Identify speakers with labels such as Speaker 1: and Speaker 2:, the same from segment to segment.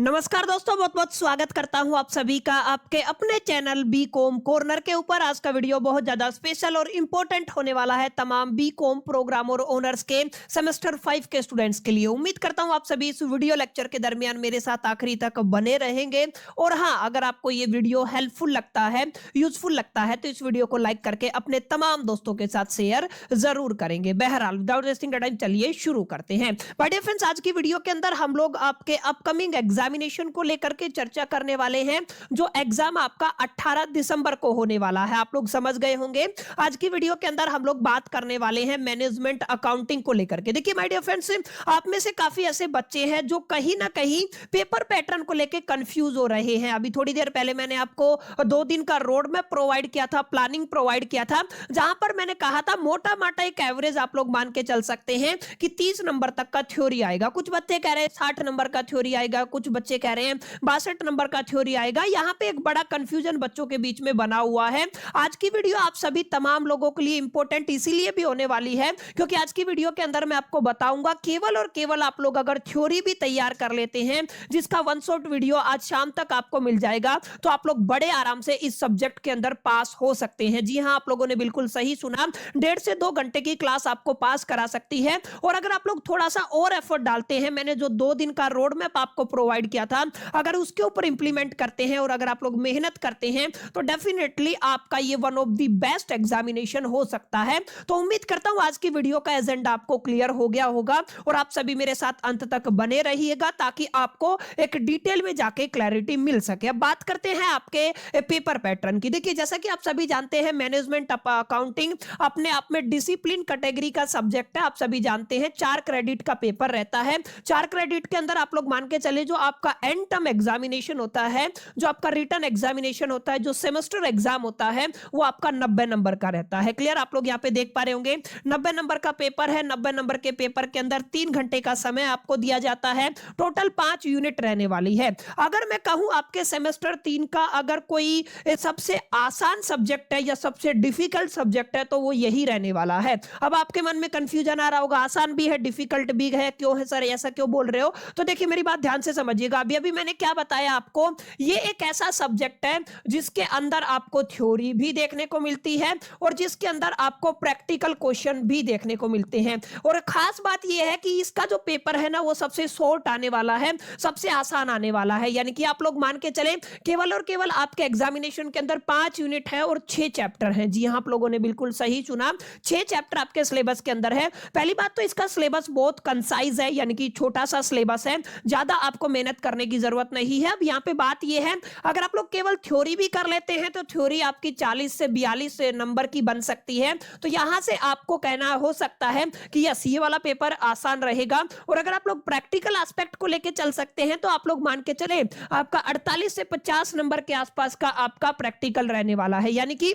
Speaker 1: नमस्कार दोस्तों, बहुत बहुत स्वागत करता हूं आप सभी का आपके अपने चैनल बी कॉम कॉर्नर के ऊपर। आज का वीडियो बहुत ज्यादा स्पेशल और इंपॉर्टेंट होने वाला है तमाम बी कॉम प्रोग्राम और ऑनर्स के सेमेस्टर 5 के स्टूडेंट्स के लिए। उम्मीद करता हूं आप सभी इस वीडियो लेक्चर के दरमियान मेरे साथ आखिरी तक बने रहेंगे। और हाँ, अगर आपको ये वीडियो हेल्पफुल लगता है, यूजफुल लगता है, तो इस वीडियो को लाइक करके अपने तमाम दोस्तों के साथ शेयर जरूर करेंगे। बहरहाल विदाउट वेस्टिंग टाइम चलिए शुरू करते हैं। माय डियर फ्रेंड्स, आज की वीडियो के अंदर हम लोग आपके अपकमिंग एग्जामिनेशन को लेकर के चर्चा करने वाले हैं। जो एग्जाम आपका 18 दिसंबर को होने वाला है, आप लोग समझ गए होंगे। आज की वीडियो के अंदर हम लोग बात करने वाले हैं मैनेजमेंट अकाउंटिंग को लेकर के। देखिए माय डियर फ्रेंड्स, आप में से काफी ऐसे बच्चे हैं जो कहीं ना कहीं पेपर पैटर्न को लेकर कंफ्यूज हो रहे हैं। अभी थोड़ी देर पहले मैंने आपको 2 दिन का रोड मैप प्रोवाइड किया था, प्लानिंग प्रोवाइड किया था, जहां पर मैंने कहा था मोटा माटा एक एवरेज आप लोग मान के चल सकते हैं कि 30 नंबर तक का थ्योरी आएगा। कुछ बच्चे कह रहे हैं 60 नंबर का थ्योरी आएगा, कुछ बच्चे कह रहे हैं 62 नंबर का थ्योरी आएगा। यहां पे एक बड़ा कंफ्यूजन बच्चों के बीच में बना हुआ है। आज की वीडियो आप सभी तमाम लोगों के लिए इंपॉर्टेंट इसीलिए भी होने वाली है क्योंकि आज की वीडियो के अंदर मैं आपको बताऊंगा केवल और केवल आप लोग अगर थ्योरी भी तैयार कर लेते हैं, जिसका वन शॉट वीडियो आज शाम तक आपको मिल जाएगा, तो आप लोग बड़े आराम से इस सब्जेक्ट के अंदर पास हो सकते हैं। जी हां, आप लोगों ने बिल्कुल सही सुना, 1.5 से 2 घंटे की क्लास आपको पास करा सकती है। और अगर आप लोग थोड़ा सा और एफर्ट डालते हैं, मैंने जो 2 दिन का रोड मैप आपको प्रोवाइड किया था, अगर उसके ऊपर इंप्लीमेंट करते हैं और अगर आप लोग मेहनत करते हैं, तो डेफिनेटली आपका ये one of the best examination हो सकता है। तो उम्मीद करता हूं आज की वीडियो का एजेंडा आपको क्लियर हो गया होगा और आप सभी मेरे साथ अंत तक बने रहिएगा ताकि आपको एक डिटेल में जाके क्लैरिटी मिल सके। अब बात करते हैं आपके पेपर पैटर्न की। देखिए, जैसा कि आप सभी जानते हैं, मैनेजमेंट अकाउंटिंग अपने आप में डिसिप्लिन कैटेगरी का सब्जेक्ट है। आप सभी जानते हैं 4 क्रेडिट का पेपर रहता है। 4 क्रेडिट के अंदर आप लोग मान के चले, जो आपका एंड टर्म एग्जामिनेशन होता है, जो आपका रिटन एग्जामिनेशन होता है, जो सेमेस्टर एग्जाम होता है, वो आपका 90 नंबर का रहता है। क्लियर? आप लोग यहाँ पे देख पा रहे होंगे 90 नंबर का पेपर है। 90 नंबर के पेपर के अंदर 3 घंटे का समय आपको दिया जाता है। टोटल 5 यूनिट रहने वाली है। अगर मैं कहूं आपके सेमेस्टर 3 का अगर कोई सबसे आसान सब्जेक्ट है या सबसे डिफिकल्ट सब्जेक्ट है, तो वो यही रहने वाला है। अब आपके मन में कंफ्यूजन आ रहा होगा, आसान भी है डिफिकल्ट भी है, क्यों है सर, ऐसा क्यों बोल रहे हो? तो देखिए मेरी बात ध्यान से समझिएगा। अभी अभी मैंने क्या बताया आपको, ये एक ऐसा सब्जेक्ट है जिसके अंदर आपको थ्योरी भी देखने को मिलती है और जिसके अंदर आपको प्रैक्टिकल क्वेश्चन भी देखने को मिलते हैं। और खास बात यह है कि इसका जो पेपर है ना, वो सबसे शॉर्ट आने वाला है, सबसे आसान आने वाला है। यानी कि आप लोग मान के चले केवल और केवल आपके एग्जामिनेशन के अंदर 5 यूनिट है और 6 चैप्टर हैं। जी हां, आप लोगों ने बिल्कुल सही सुना, 6 चैप्टर आपके सिलेबस के अंदर है। पहली बात तो इसका सिलेबस बहुत कंसाइज है, यानी कि छोटा सा सिलेबस है, ज्यादा आपको मेहनत करने की जरूरत नहीं है। अब यहाँ पे बात ये है, अगर आप लोग केवल थ्योरी भी कर लेते हैं तो थ्योरी आपकी 40 से 42 नंबर की बन सकती है। तो यहां से आपको कहना हो सकता है कि यस, ये वाला पेपर आसान रहेगा। और अगर आप लोग प्रैक्टिकल एस्पेक्ट को लेके चल सकते हैं, तो आप लोग मान के चले आपका 48 से 50 नंबर के आसपास का आपका प्रैक्टिकल रहने वाला है। यानी कि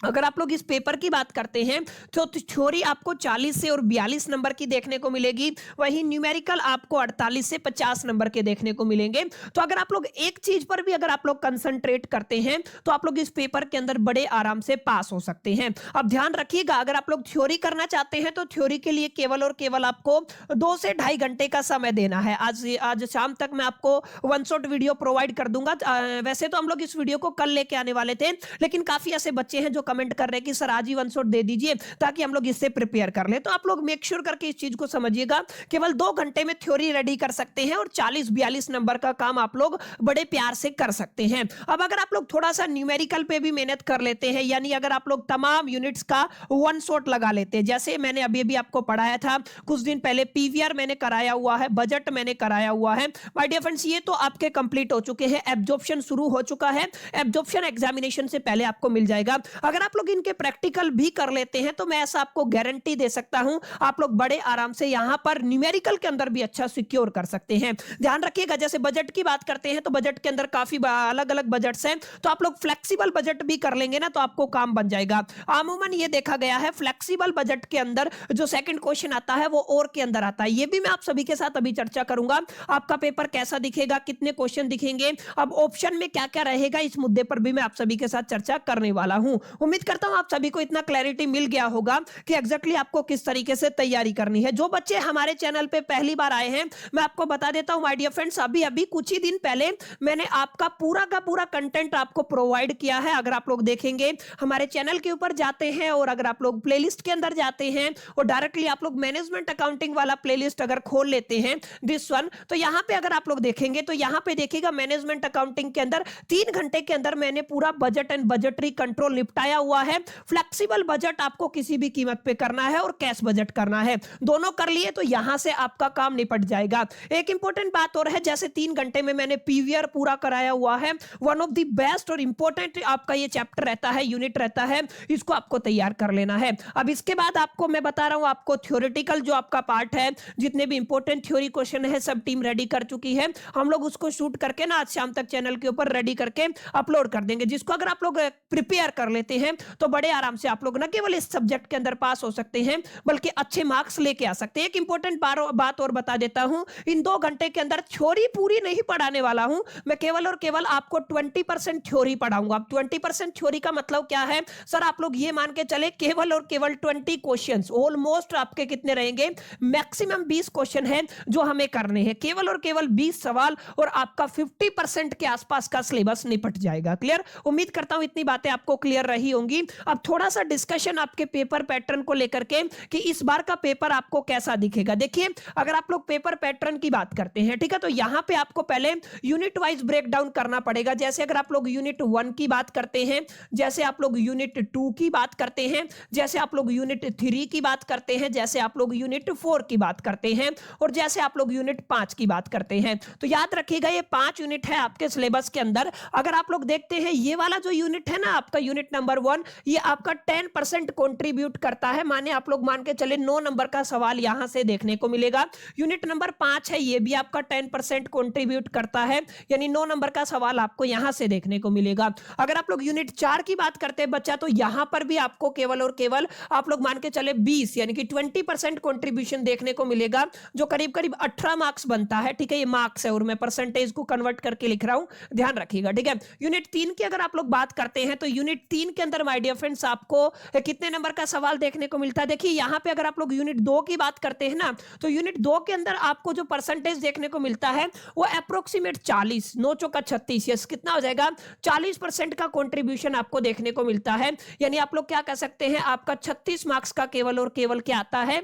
Speaker 1: अगर आप लोग इस पेपर की बात करते हैं तो थ्योरी आपको 40 से और 42 नंबर की देखने को मिलेगी, वहीं न्यूमेरिकल आपको 48 से 50 नंबर के देखने को मिलेंगे। तो अगर आप लोग एक चीज पर भी अगर आप लोग कंसंट्रेट करते हैं, तो आप लोग इस पेपर के अंदर बड़े आराम से पास हो सकते हैं। अब ध्यान रखिएगा, अगर आप लोग थ्योरी करना चाहते हैं तो थ्योरी के लिए केवल और केवल आपको 2 से 2.5 घंटे का समय देना है। आज शाम तक मैं आपको वन शॉट वीडियो प्रोवाइड कर दूंगा। वैसे तो हम लोग इस वीडियो को कल लेके आने वाले थे, लेकिन काफी ऐसे बच्चे हैं जो कमेंट कर रहे हैं कि सर आज ही वन शॉट दे दीजिए ताकि हम लोग इससे प्रिपेयर कर ले। तो आप लोग मेक श्योर करके इस चीज को समझिएगा, केवल 2 घंटे में थ्योरी रेडी कर सकते हैं और 40-42 नंबर का काम आप लोग बड़े प्यार से कर सकते हैं। अब अगर आप लोग थोड़ा सा न्यूमेरिकल पे भी मेहनत कर लेते हैं, यानी अगर आप लोग तमाम यूनिट्स का वन शॉट लगा लेते हैं, जैसे मैंने अभी अभी आपको पढ़ाया था कुछ दिन पहले, पीवीआर मैंने कराया हुआ है, बजट मैंने कराया हुआ है। माय डियर फ्रेंड्स, ये तो आपके कंप्लीट हो चुके हैं, एब्जॉर्प्शन शुरू हो चुका है, एब्जॉर्प्शन एग्जामिनेशन से पहले आपको मिल जाएगा। अगर आप लोग इनके प्रैक्टिकल भी कर लेते हैं, तो मैं ऐसा आपको गारंटी दे सकता हूं, आप लोग बड़े आराम से यहां पर न्यूमेरिकल के अंदर भी अच्छा सिक्योर कर सकते हैं। ध्यान रखिएगा, जैसे बजट की बात करते हैं तो बजट के अंदर काफी अलग अलग बजट्स हैं, तो आप लोग फ्लेक्सिबल बजट भी कर लेंगे ना, तो आपको काम बन जाएगा। अमूमन ये देखा गया है फ्लेक्सिबल बजट के अंदर जो सेकंड क्वेश्चन आता है वो और के अंदर आता है। ये भी मैं आप सभी के साथ अभी चर्चा करूंगा, आपका पेपर कैसा दिखेगा, कितने क्वेश्चन दिखेंगे, अब ऑप्शन में क्या क्या रहेगा, इस मुद्दे पर भी मैं आप सभी के साथ चर्चा करने वाला हूं। उम्मीद करता हूं आप सभी को इतना क्लैरिटी मिल गया होगा कि एग्जैक्टली आपको किस तरीके से तैयारी करनी है। जो बच्चे हमारे चैनल पे पहली बार आए हैं, मैं आपको बता देता हूं माय डियर फ्रेंड्स, अभी अभी कुछ ही दिन पहले मैंने आपका पूरा का पूरा कंटेंट आपको प्रोवाइड किया है। अगर आप लोग देखेंगे हमारे चैनल के ऊपर जाते हैं और अगर आप लोग प्लेलिस्ट के अंदर जाते हैं और डायरेक्टली आप लोग मैनेजमेंट अकाउंटिंग वाला प्लेलिस्ट अगर खोल लेते हैं दिस वन, तो यहां पे अगर आप लोग देखेंगे तो यहां पे देखिएगा मैनेजमेंट अकाउंटिंग के अंदर 3 घंटे के अंदर मैंने पूरा बजट एंड बजटरी कंट्रोल निपटाया हुआ है। फ्लेक्सिबल बजट आपको किसी भी कीमत पे करना है और कैश बजट करना है, दोनों कर लिए तो यहां से आपका काम निपट जाएगा। एक इंपॉर्टेंट बात और है, जैसे 3 घंटे में मैंने पीवीआर पूरा कराया हुआ है, वन ऑफ द बेस्ट और इंपॉर्टेंट आपका ये चैप्टर रहता है, यूनिट रहता है, इसको आपको तैयार कर लेना है। अब इसके बाद आपको मैं बता रहा हूं, आपको थ्योरेटिकल जो आपका पार्ट है, जितने भी इंपॉर्टेंट थ्योरी क्वेश्चन है सब टीम रेडी कर चुकी है। हम लोग उसको शूट करके ना आज शाम तक चैनल के ऊपर रेडी करके अपलोड कर देंगे, जिसको अगर आप लोग प्रिपेयर कर लेते हैं तो बड़े आराम से आप लोग ना केवल इस सब्जेक्ट के अंदर पास हो सकते हैं बल्कि अच्छे मार्क्स लेके आ सकते हैं। एक इंपॉर्टेंट बात और बता देता हूं, इन 2 घंटे के अंदर थ्योरी पूरी नहीं पढ़ाने वाला हूं मैं, केवल और केवल आपको 20% थ्योरी पढ़ाऊंगा। 20% थ्योरी का मतलब क्या है सर, आप लोग ये मान के चले केवल और केवल 20 क्वेश्चंस, ऑलमोस्ट आपके कितने रहेंगे, मैक्सिमम 20 क्वेश्चन है जो हमें करने हैं, केवल और केवल 20 सवाल और आपका 50% के आसपास का सिलेबस निपट जाएगा। क्लियर? उम्मीद करता हूं इतनी बातें आपको क्लियर रही होंगी। अब थोड़ा सा डिस्कशन आपके पेपर पैटर्न को लेकर के कि इस बार का पेपर आपको कैसा दिखेगा। देखिए अगर आप लोग पेपर पैटर्न की बात करते हैं, ठीक है, तो यहां पे आपको पहले यूनिट वाइज ब्रेक डाउन करना पड़ेगा। जैसे अगर आप लोग यूनिट 1 की बात करते हैं, जैसे आप लोग यूनिट 2 की बात करते हैं, जैसे आप लोग यूनिट 3 की बात करते हैं, जैसे आप लोग यूनिट 4 की बात करते हैं और जैसे आप लोग यूनिट 5 की बात करते हैं, तो याद रखिएगा ये 5 यूनिट है आपके सिलेबस के अंदर। अगर आप लोग देखते हैं ये वाला जो यूनिट है ना आपका यूनिट नंबर 1, ये आपका 10% कंट्रीब्यूट करता है, माने आप लोग मान के चले 9 नंबर का सवाल यहां से देखने को मिलेगा। यूनिट नंबर 5 है, ये भी आपका 10% कंट्रीब्यूट करता है, यानी 9 नंबर का सवाल आपको यहां से देखने को मिलेगा। अगर आप लोग यूनिट 4 की बात करते हैं बच्चा, तो यहां पर भी आपको केवल और केवल आप लोग मान के चले 20 यानी कि 20% कंट्रीब्यूशन देखने को मिलेगा, जो करीब करीब 18 मार्क्स बनता है। ठीक है, ये मार्क्स है और मैं परसेंटेज को कन्वर्ट करके लिख रहा हूं, ध्यान रखिएगा। ठीक है, यूनिट 3 की अगर आप लोग बात करते हैं तो यूनिट 3 के अंदर माय डियर फ्रेंड्स आपको कितने नंबर का सवाल देखने को मिलता है। देखिए यहां पे अगर आप लोग यूनिट 2 की बात करते हैं ना, तो यूनिट 2 के अंदर आपको जो परसेंटेज देखने को मिलता है वो अप्रोक्सीमेट 40, 9 चौका 36, यस कितना हो जाएगा, 40% का कंट्रीब्यूशन आपको देखने को मिलता है। यानी आप लोग क्या कह सकते हैं, आपका 36 मार्क्स का केवल और केवल क्या आता है,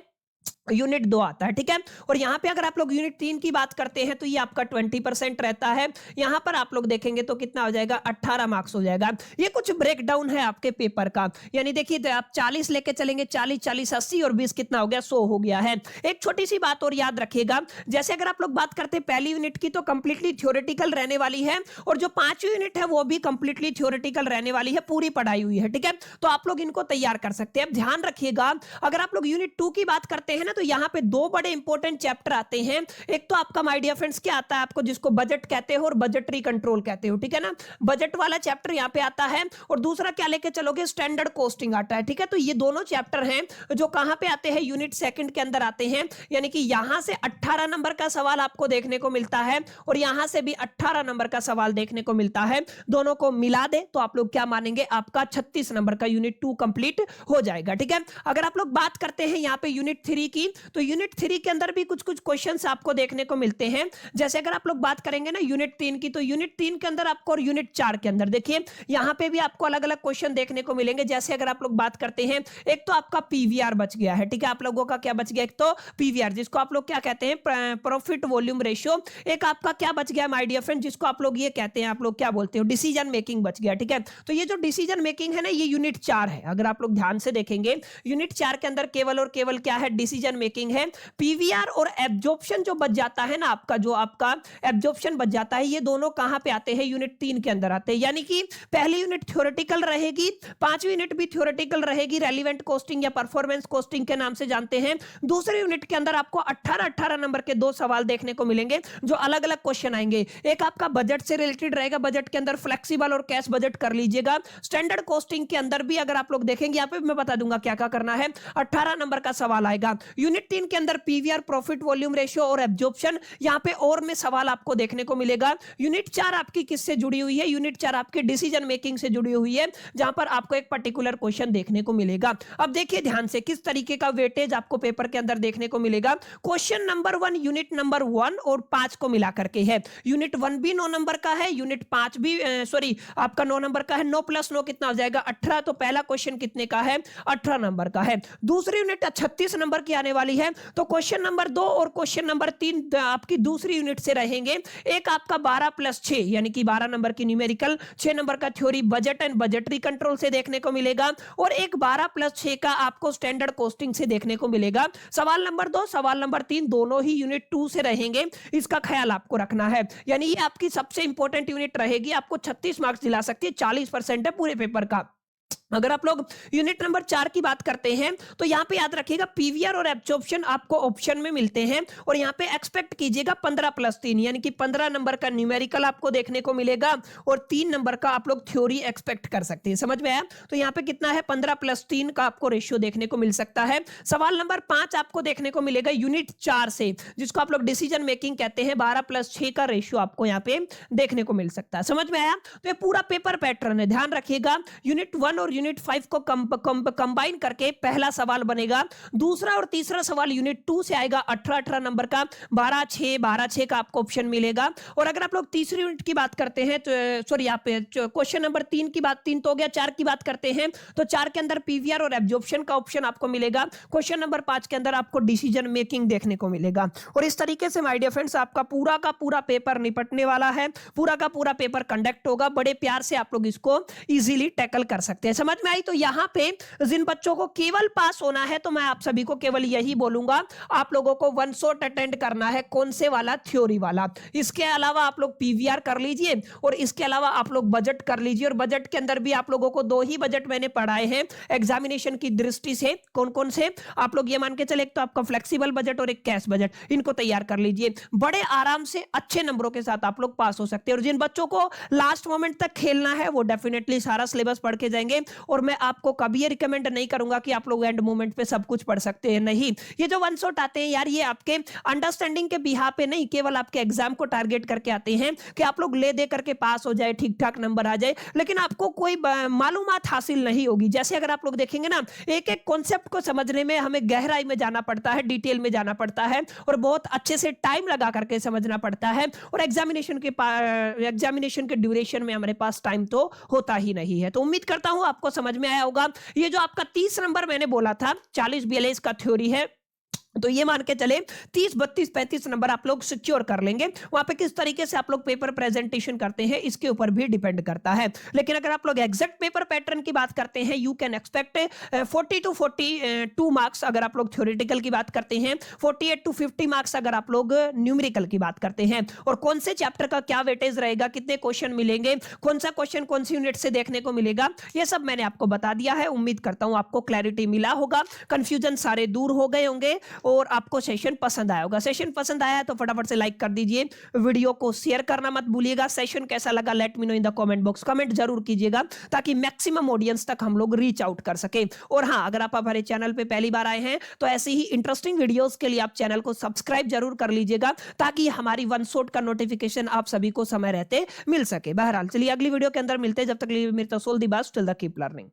Speaker 1: यूनिट 2 आता है। ठीक है, और यहां पे अगर आप लोग यूनिट 3 की बात करते हैं तो ये आपका 20% रहता है। यहां पर आप लोग देखेंगे तो कितना हो जाएगा, 18 मार्क्स हो जाएगा। ये कुछ ब्रेक डाउन है आपके पेपर का, यानी देखिए तो आप 40 लेके चलेंगे, 40 40 80 और 20 कितना हो गया, 100 हो गया है। एक छोटी सी बात और याद रखिएगा, जैसे अगर आप लोग बात करते हैं पहली यूनिट की तो कंप्लीटली थ्योरेटिकल रहने वाली है और जो 5वीं यूनिट है वो भी कंप्लीटली थ्योरेटिकल रहने वाली है, पूरी पढ़ाई हुई है। ठीक है, तो आप लोग इनको तैयार कर सकते हैं। अब ध्यान रखिएगा, अगर आप लोग यूनिट 2 की बात करते हैं ना, तो यहां पे 2 बड़े इंपॉर्टेंट चैप्टर आते हैं। एक तो आपका माय डियर फ्रेंड्स क्या आता है आपको, जिसको बजट कहते हो और बजटरी कंट्रोल कहते हो। ठीक है ना, बजट वाला चैप्टर यहां पे आता है और दूसरा क्या लेके चलोगे, स्टैंडर्ड कॉस्टिंग आता है। ठीक है, तो ये दोनों चैप्टर हैं जो कहां पे आते हैं, यूनिट 2 के अंदर आते हैं। यानी कि यहां से 18 नंबर का सवाल आपको देखने को मिलता है और यहां से भी 18 नंबर का सवाल देखने को मिलता है। दोनों को मिला दे तो आप लोग क्या मानेंगे, आपका 36 नंबर का यूनिट 2 कंप्लीट हो जाएगा। ठीक है, अगर आप लोग बात करते हैं यहां पे यूनिट 3 की, तो यूनिट 3 के अंदर भी कुछ कुछ क्वेश्चंस आपको देखने को मिलते हैं। जैसे अगर आप लोग बात करेंगे ना यूनिट 3 की, तो यूनिट 3 के अंदर आपको और यूनिट 4 के अंदर देखिए यहां पे भी आपको अलग अलग क्वेश्चन देखने को मिलेंगे। जैसे अगर आप लोग बात करते हैं, एक तो आपका पीवीआर बच गया है। ठीक है, आप लोगों का क्या बच गया, एक तो पीवीआर जिसको आप लोग क्या कहते हैं, प्रॉफिट वॉल्यूम रेशियो। एक आपका क्या बच गया माय डियर फ्रेंड, जिसको आप लोग ये कहते हैं, आप लोग क्या बोलते हो, डिसीजन मेकिंग बच गया। ठीक है, तो ये जो डिसीजन मेकिंग है ना, ये यूनिट 4 है। अगर आप लोग ध्यान से देखेंगे यूनिट 4 के अंदर केवल और केवल क्या है, डिसीजन मेकिंग है। पीवीआर और एब्जॉर्प्शन जो बच जाता है ना आपका, जो आपका एब्जॉर्प्शन बच जाता है, ये दोनों कहां पे आते हैं, यूनिट 3 के अंदर आते हैं। यानी कि पहली यूनिट थ्योरेटिकल रहेगी, 5वीं यूनिट भी थ्योरेटिकल रहेगी, रेलिवेंट कॉस्टिंग या परफॉर्मेंस कॉस्टिंग के नाम से जानते हैं। दूसरी यूनिट के अंदर आपको 18 नंबर के 2 सवाल देखने को मिलेंगे जो अलग अलग क्वेश्चन आएंगे। एक आपका बजट से रिलेटेड रहेगा, बजट के अंदर फ्लेक्सिबल और कैश बजट कर लीजिएगा। स्टैंडर्ड कॉस्टिंग के अंदर भी अगर आप लोग देखेंगे, यहां पे मैं बता दूंगा क्या क्या करना है, 18 नंबर का सवाल आएगा। यूनिट 3 के अंदर पीवीआर, प्रॉफिट वॉल्यूम रेशियो और एब्जॉर्प्शन, यहाँ पे और में सवाल आपको देखने को मिलेगा। यूनिट 4 आपकी किससे जुड़ी हुई है? यूनिट 4 आपके डिसीजन मेकिंग से जुड़ी हुई है, जहां पर आपको एक पर्टिकुलर क्वेश्चन देखने को मिलेगा। अब देखिए ध्यान से किस तरीके का वेटेज आपको पेपर के अंदर देखने को मिलेगा। क्वेश्चन नंबर 1 यूनिट नंबर 1 और 5 को मिला करके है। यूनिट 1 भी 9 नंबर का है, यूनिट 5 भी सॉरी आपका 9 नंबर का है। 9 + 9 कितना हो जाएगा? 18। तो पहला क्वेश्चन कितने का है? 18 नंबर का है। दूसरी यूनिट 36 नंबर की आने वाली है, तो क्वेश्चन नंबर 2 और क्वेश्चन नंबर 3 आपकी दूसरी यूनिट से रहेंगे। एक आपका 12 + 6 यानी कि 12 नंबर की न्यूमेरिकल, 6 नंबर का theory budget and budgetary control से देखने को मिलेगा, और एक 12 + 6 का आपको स्टैंडर्ड कॉस्टिंग से देखने को मिलेगा। सवाल नंबर 2 सवाल नंबर 3 दोनों ही यूनिट 2 से रहेंगे, इसका ख्याल आपको रखना है। यानी ये आपकी सबसे इंपॉर्टेंट यूनिट रहेगी, आपको 36 मार्क्स दिला सकती है, 40% है पूरे पेपर का। अगर आप लोग यूनिट नंबर 4 की बात करते हैं तो यहां पे याद रखिएगा पीवीआर और एब्जॉर्प्शन आपको ऑप्शन में मिलते हैं, और यहां पे एक्सपेक्ट कीजिएगा 15 + 3 यानी कि 15 नंबर का न्यूमेरिकल आपको देखने को मिलेगा, और 3 नंबर का आप लोग थ्योरी एक्सपेक्ट कर सकते हैं। समझ में आया? तो यहां पे कितना है? 15 + 3 का आपको रेशियो देखने को मिल सकता है। सवाल नंबर 5 आपको देखने को मिलेगा यूनिट 4 से, जिसको आप लोग डिसीजन मेकिंग कहते हैं। 12 + 6 का रेशियो आपको यहाँ पे देखने को मिल सकता है। समझ में आया? तो ये पूरा पेपर पैटर्न है, ध्यान रखिएगा। यूनिट 1 और यूनिट 5 को कंबाइन करके पहला सवाल बनेगा। दूसरा और तीसरा सवाल यूनिट 2 से आएगा, 18 नंबर का, 12 6 का आपको ऑप्शन मिलेगा। और अगर आप लोग तीसरी यूनिट की बात करते हैं तो सॉरी यहाँ पे क्वेश्चन नंबर 3 की बात, 3 तो हो गया, 4 की बात करते हैं तो 4 के अंदर पीवीआर और एब्जॉर्प्शन का ऑप्शन आपको मिलेगा। क्वेश्चन नंबर 5 के अंदर आपको डिसीजन मेकिंग देखने को मिलेगा। और इस तरीके से माय डियर फ्रेंड्स आपका पूरा का पूरा पेपर निपटने वाला है, पूरा का पूरा पेपर कंडक्ट होगा। बड़े प्यार से आप लोग इसको इजीली टैकल कर सकते हैं। समझ में आई? तो यहां पे जिन बच्चों को केवल पास होना है तो मैं आप सभी को केवल यही बोलूंगा, आप लोगों को वन शॉट अटेंड करना है। कौन से वाला? थ्योरी वाला। इसके अलावा आप लोग पीवीआर कर लीजिए, और इसके अलावा आप लोग बजट कर लीजिए। और बजट के अंदर भी आप लोगों को 2 ही बजट मैंने पढ़ाए हैं एग्जामिनेशन की दृष्टि से। कौन कौन से? आप लोग ये मान के चले, एक तो आपका फ्लेक्सिबल बजट और एक कैश बजट, इनको तैयार कर लीजिए। बड़े आराम से अच्छे नंबरों के साथ आप लोग पास हो सकते हैं। और जिन बच्चों को लास्ट मोमेंट तक खेलना है वो डेफिनेटली सारा सिलेबस पढ़ के जाएंगे। और मैं आपको कभी ये रिकमेंड नहीं करूंगा कि आप लोग एंड मोमेंट पे सब कुछ पढ़ सकते हैं, नहीं। ये जो वन शॉट आते हैं यार, ये आपके अंडरस्टैंडिंग के बिहाफ पे नहीं, केवल आपके एग्जाम को टारगेट करके आते हैं कि आप लोग ले दे करके पास हो जाए, ठीक ठाक नंबर आ जाए, लेकिन आपको कोई मालूमात हासिल नहीं होगी। जैसे अगर आप लोग देखेंगे ना, एक एक कॉन्सेप्ट को समझने में हमें गहराई में जाना पड़ता है, डिटेल में जाना पड़ता है, और बहुत अच्छे से टाइम लगा करके समझना पड़ता है। और एग्जामिनेशन के ड्यूरेशन में हमारे पास टाइम तो होता ही नहीं है। तो उम्मीद करता हूं आपको समझ में आया होगा। ये जो आपका 30 नंबर मैंने बोला था, 40 42 का थ्योरी है, तो ये मान के चले 30 32 35 नंबर आप लोग सिक्योर कर लेंगे। वहां पे किस तरीके से आप लोग पेपर प्रेजेंटेशन करते हैं इसके ऊपर भी डिपेंड करता है। लेकिन अगर आप लोग एग्जैक्ट पेपर पैटर्न की बात करते हैं, you can expect 40 to 42 marks अगर आप लोग थ्योरेटिकल की बात करते हैं, 48 to 50 मार्क्स अगर आप लोग न्यूमेरिकल की बात करते हैं। और कौन से चैप्टर का क्या वेटेज रहेगा, कितने क्वेश्चन मिलेंगे, कौन सा क्वेश्चन कौन सी यूनिट से देखने को मिलेगा, ये सब मैंने आपको बता दिया है। उम्मीद करता हूं आपको क्लैरिटी मिला होगा, कंफ्यूजन सारे दूर हो गए होंगे, और आपको सेशन पसंद आया होगा। सेशन पसंद आया तो फटाफट से लाइक कर दीजिए, वीडियो को शेयर करना मत भूलिएगा। सेशन कैसा लगा let me know in the comment box, comment जरूर कीजिएगा ताकि मैक्सिमम ऑडियंस तक हम लोग रीच आउट कर सके। और हाँ, अगर आप हमारे चैनल पे पहली बार आए हैं तो ऐसे ही इंटरेस्टिंग वीडियोस के लिए आप चैनल को सब्सक्राइब जरूर कर लीजिएगा, ताकि हमारी वन शॉट का नोटिफिकेशन आप सभी को समय रहते मिल सके। बहरहाल चलिए अगली वीडियो के अंदर मिलते हैं, जब तक मेरी तो सोल दी बात, टिल द कीप लर्निंग।